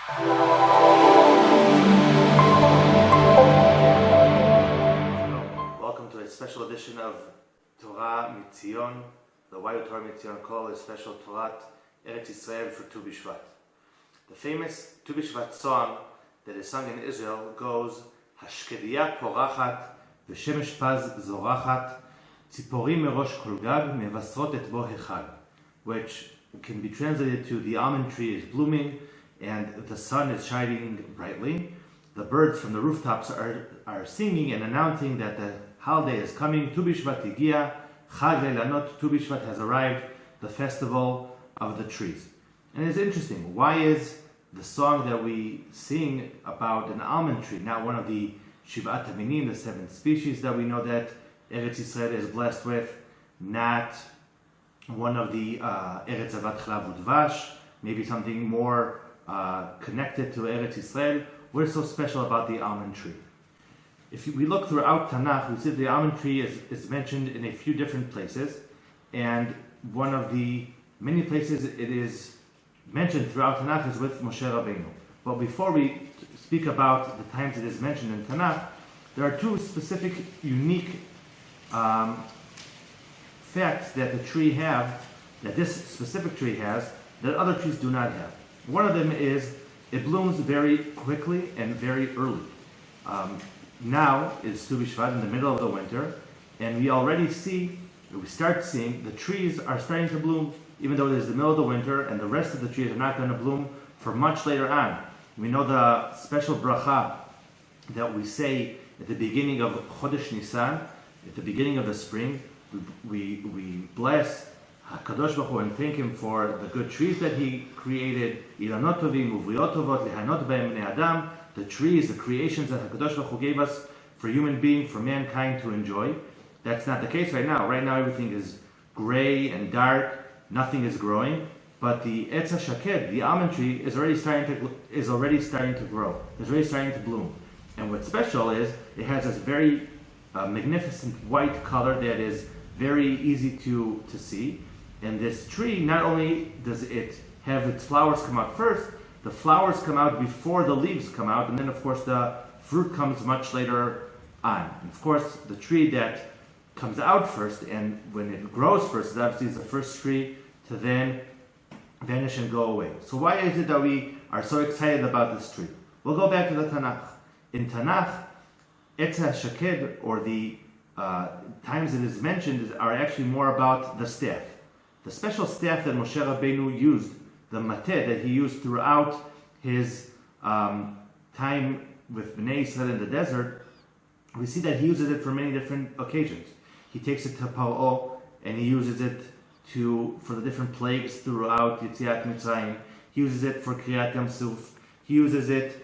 Welcome to a special edition of Torah Mitzion, the Why Torah Mitzion call a special Torat Eretz Yisrael for Tu B'Shvat. The famous Tu B'Shvat song that is sung in Israel goes, Hashkediya porachat, v'shemesh paz zorachat, tziporim merosh kol gag, mevasrot et bo hechag, which can be translated to the almond tree is blooming and the sun is shining brightly. The birds from the rooftops are singing and announcing that the holiday is coming. Tu B'Shvat higia, Chag Leilanot, Tu B'Shvat has arrived, the festival of the trees. And it's interesting, why is the song that we sing about an almond tree not one of the Shivat HaMinim, the 7 species that we know that Eretz Yisrael is blessed with, not one of the Eretz Avat Chalav Udvash, maybe something more connected to Eretz Yisrael? What is so special about the almond tree? If we look throughout Tanakh, we see the almond tree is mentioned in a few different places, and one of the many places it is mentioned throughout Tanakh is with Moshe Rabbeinu. But before we speak about the times it is mentioned in Tanakh, there are 2 specific, unique facts that the tree have, that this specific tree has, that other trees do not have. One of them is it blooms very quickly and very early. Now it's Tu B'Shvat in the middle of the winter, and we start seeing the trees are starting to bloom, even though it is the middle of the winter, and the rest of the trees are not going to bloom for much later on. We know the special bracha that we say at the beginning of Chodesh Nisan, at the beginning of the spring. We bless HaKadosh Baruch Hu and thank Him for the good trees that He created. Ilanot tovim uvriot tovot lihanot b'hem bnei adam. The trees, the creations that HaKadosh Baruch Hu gave us for human being, for mankind to enjoy. That's not the case right now. Right now everything is gray and dark. Nothing is growing. But the Etz HaShaked, the almond tree, is already starting to grow. Is already starting to bloom. And what's special is it has this very magnificent white color that is very easy to see. And this tree, not only does it have its flowers come out first, the flowers come out before the leaves come out, and then of course the fruit comes much later on. And of course the tree that comes out first, and when it grows first, obviously is the first tree to then vanish and go away. So why is it that we are so excited about this tree? We'll go back to the Tanakh. In Tanakh, Etz HaShaked, or the times it is mentioned, are actually more about the staff. The special staff that Moshe Rabbeinu used, the mateh that he used throughout his time with Bnei Yisrael in the desert, we see that he uses it for many different occasions. He takes it to Paro and he uses it for the different plagues throughout Yetziat Mitzrayim. He uses it for Kriyat Yam Suf. He uses it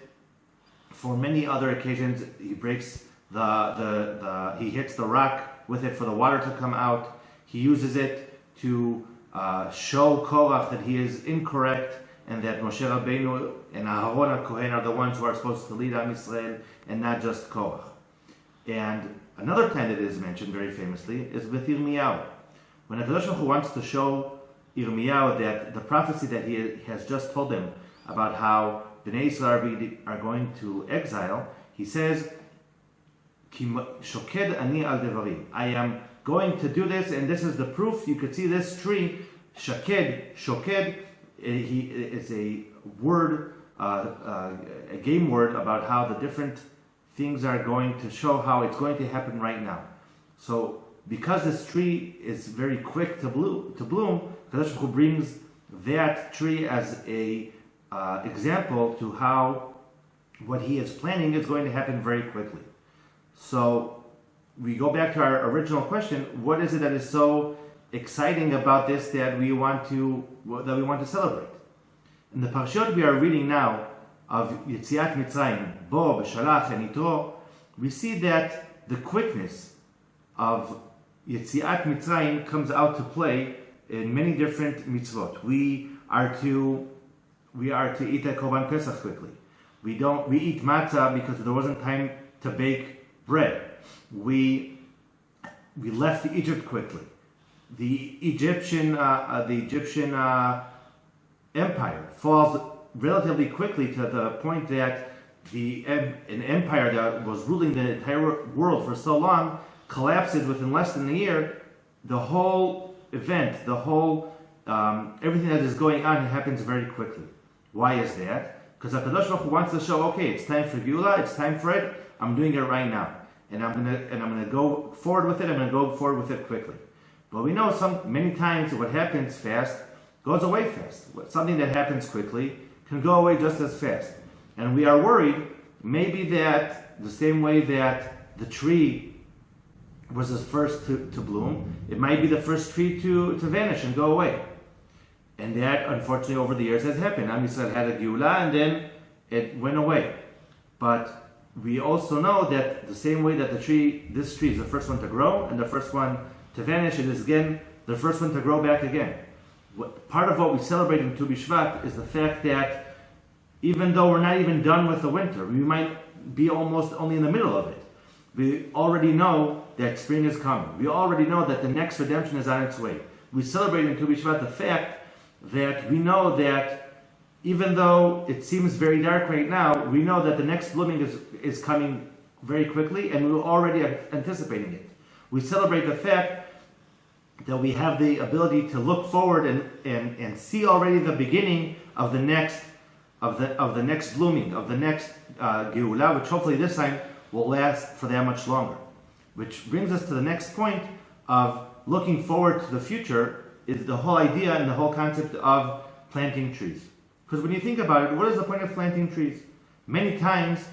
for many other occasions. He breaks he hits the rock with it for the water to come out. He uses it to show Korach that he is incorrect and that Moshe Rabbeinu and Aharon HaKohen are the ones who are supposed to lead Am Yisrael and not just Korach. And another time that is mentioned very famously is with Yirmiyahu. When HaKadosh Baruch Hu wants to show Yirmiyahu that the prophecy that he has just told them about how Bnei Yisrael are going to exile, he says, Ki shoked ani al devari. I am going to do this, and this is the proof. You could see this tree, shoked. It's a word, a game word about how the different things are going to show how it's going to happen right now. So, because this tree is very quick to bloom, Kadosh Baruch Hu brings that tree as a example to how what He is planning is going to happen very quickly. So we go back to our original question: what is it that is so exciting about this that we want to celebrate? In the parashot we are reading now of Yetziat Mitzrayim, Bo, B'Shalach, and Yitro, we see that the quickness of Yetziat Mitzrayim comes out to play in many different mitzvot. We are to eat a Korban Pesach quickly. We eat matzah because there wasn't time to bake bread. We left Egypt quickly. The Egyptian Empire falls relatively quickly to the point that an empire that was ruling the entire world for so long collapses within less than a year. The whole event, the whole everything that is going on happens very quickly. Why is that? Because HaKadosh Baruch Hu wants to show, okay, it's time for Geula, it's time for it. I'm doing it right now, and I'm gonna go forward with it. I'm gonna go forward with it quickly. But we know many times what happens fast goes away fast. Something that happens quickly can go away just as fast. And we are worried maybe that the same way that the tree was the first to bloom, it might be the first tree to vanish and go away. And that, unfortunately, over the years has happened. Am Yisrael had a Geula and then it went away. But we also know that the same way that this tree is the first one to grow and the first one to vanish, it is again the first one to grow back again. Part of what we celebrate in Tu B'Shvat is the fact that even though we're not even done with the winter, we might be almost only in the middle of it. We already know that spring is coming. We already know that the next redemption is on its way. We celebrate in Tu B'Shvat the fact that we know that even though it seems very dark right now, we know that the next blooming is coming very quickly, and we're already anticipating it. We celebrate the fact that we have the ability to look forward and see already the beginning of the next blooming, of the next Geula, which hopefully this time will last for that much longer. Which brings us to the next point of looking forward to the future, is the whole idea and the whole concept of planting trees. Because when you think about it, what is the point of planting trees? Many times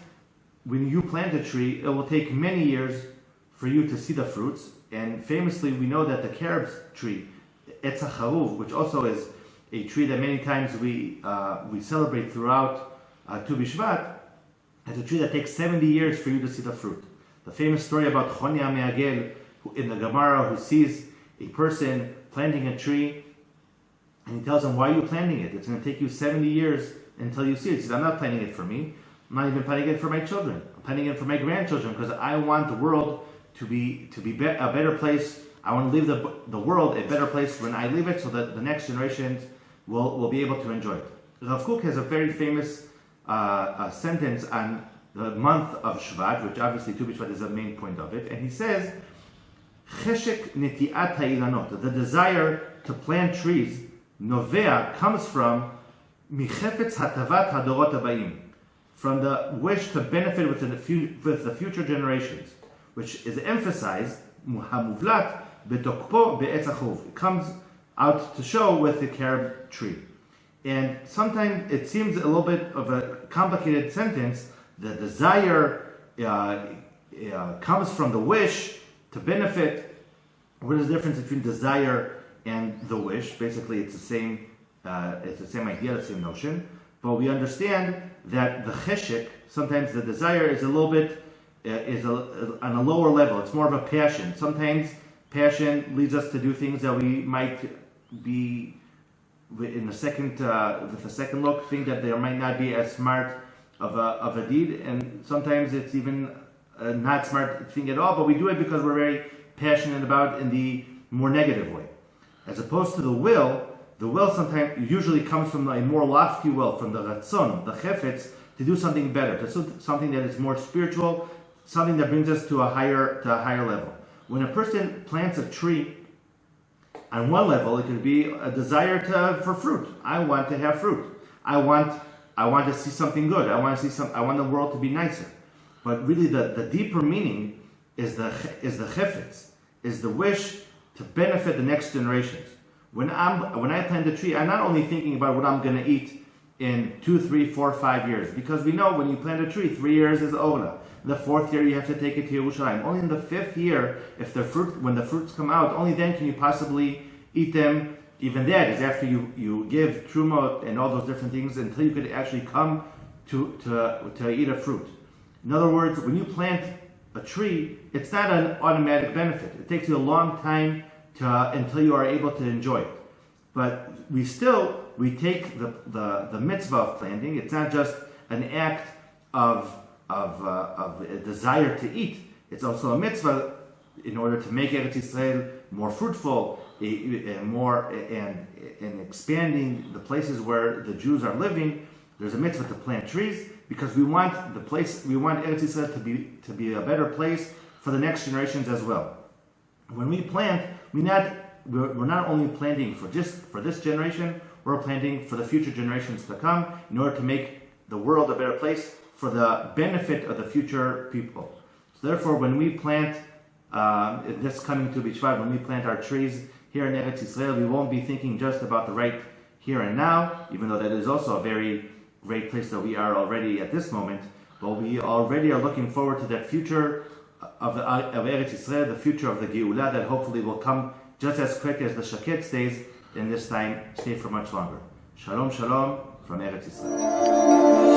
when you plant a tree, it will take many years for you to see the fruits. And famously, we know that the carob tree, Etz HaCharuv, which also is a tree that many times we celebrate throughout Tu B'Shvat, is a tree that takes 70 years for you to see the fruit. The famous story about Chonia Me'agel in the Gemara, who sees a person planting a tree, and he tells him, why are you planting it? It's going to take you 70 years until you see it. He says, I'm not planting it for me. I'm not even planting it for my children. I'm planting it for my grandchildren, because I want the world to be a better place. I want to leave the world a better place when I leave it, so that the next generations will be able to enjoy it. Rav Kook has a very famous sentence on the month of Shvat, which obviously Tu B'Shvat is the main point of it, and he says, Cheshek neti'at ha'ilanot, the desire to plant trees, novea, comes from michefetz hatavat hadorot habayim, from the wish to benefit with the future generations, which is emphasized, hamuvlat betokpo be'etz hachuv. It comes out to show with the carob tree. And sometimes it seems a little bit of a complicated sentence. The desire comes from the wish to benefit. What is the difference between desire and the wish? Basically, it's the same idea, the same notion. But we understand that the cheshek, sometimes the desire is a little bit on a lower level. It's more of a passion. Sometimes passion leads us to do things that we might be with a second look, think that there might not be as smart of a deed, and sometimes it's even not smart thing at all, but we do it because we're very passionate about it in the more negative way. As opposed to the will sometimes usually comes from a more lofty will, from the ratzon, the chefetz, to do something better, to something that is more spiritual, something that brings us to a higher level. When a person plants a tree, on one level, it could be a desire for fruit. I want to have fruit. I want to see something good. I want the world to be nicer. But really, the deeper meaning is the chefetz, is the wish to benefit the next generations. When I plant a tree, I'm not only thinking about what I'm going to eat in 2, 3, 4, 5 years, because we know when you plant a tree, 3 years is Ola. The 4th year you have to take it to Yerushalayim. Only in the 5th year, when the fruits come out, only then can you possibly eat them. Even that is after you give truma and all those different things, until you could actually come to eat a fruit. In other words, when you plant a tree, it's not an automatic benefit. It takes you a long time until you are able to enjoy it. But we take the mitzvah of planting. It's not just an act of a desire to eat. It's also a mitzvah in order to make Eretz Yisrael more fruitful, and expanding the places where the Jews are living. There's a mitzvah to plant trees because we want Eretz Yisrael to be a better place for the next generations as well. When we plant, we're not only planting for this generation, we're planting for the future generations to come in order to make the world a better place for the benefit of the future people. So therefore, when we plant, this coming to B'Shvat, when we plant our trees here in Eretz Yisrael, we won't be thinking just about the right here and now, even though that is also a very great place that we are already at this moment, but we already are looking forward to that future of Eretz Yisrael, the future of the Geulah that hopefully will come just as quick as the Shaket stays, and this time stay for much longer. Shalom, shalom from Eretz Yisrael.